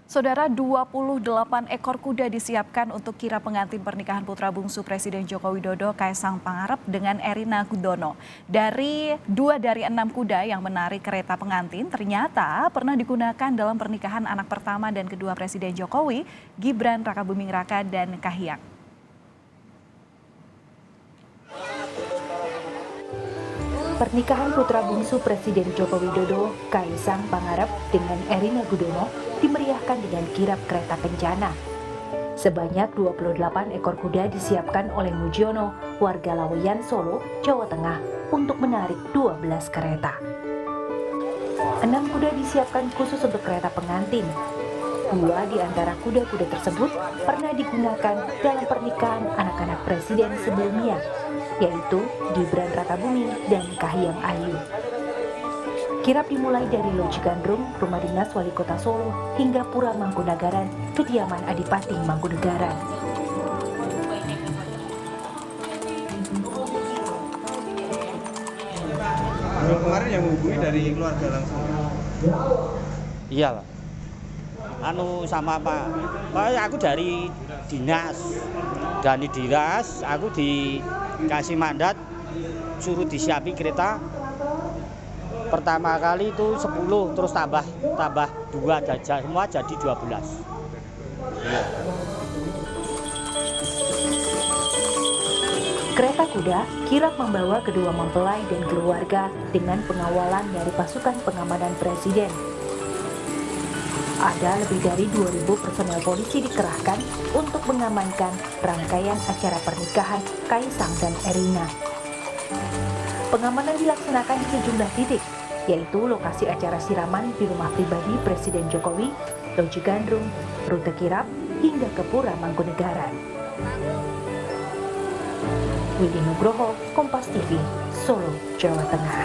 Saudara, 28 ekor kuda disiapkan untuk kirap pengantin pernikahan putra bungsu Presiden Joko Widodo Kaisang Pangarep dengan Erina Gudono. Dua dari 6 kuda yang menarik kereta pengantin ternyata pernah digunakan dalam pernikahan anak pertama dan kedua Presiden Jokowi, Gibran Rakabuming Raka dan Kahiyang. Pernikahan putra bungsu Presiden Joko Widodo, Kaisang Pangarep dengan Erina Gudono dimeriahkan dengan kirap kereta kencana. Sebanyak 28 ekor kuda disiapkan oleh Mujiono, warga Laweyan, Solo, Jawa Tengah, untuk menarik 12 kereta. 6 kuda disiapkan khusus untuk kereta pengantin. 2 di antara kuda-kuda tersebut pernah digunakan dalam pernikahan anak-anak presiden sebelumnya, yaitu Gibran Rakabuming dan Kahiyang Ayu. Kirap dimulai dari Loji Gandrung, rumah dinas Wali Kota Solo, hingga Pura Mangkunagaran, kediaman Adipati Mangkunagaran. Kemarin yang menghubungi dari keluarga langsung. Iya Pak. Sama Pak aku dari dinas. Aku dikasih mandat suruh disiapi kereta. Pertama kali itu 10, terus tambah 2 aja, semua jadi 12. Iya. Kereta kuda kirap membawa kedua mempelai dan keluarga dengan pengawalan dari pasukan pengamanan presiden. Ada lebih dari 2.000 personel polisi dikerahkan untuk mengamankan rangkaian acara pernikahan Kaisang dan Erina. Pengamanan dilaksanakan di sejumlah titik, yaitu lokasi acara siraman di rumah pribadi Presiden Jokowi, Loji Gandrung, rute kirap, hingga ke Pura Mangkunagaran. Widi Nugroho, Kompas TV, Solo, Jawa Tengah.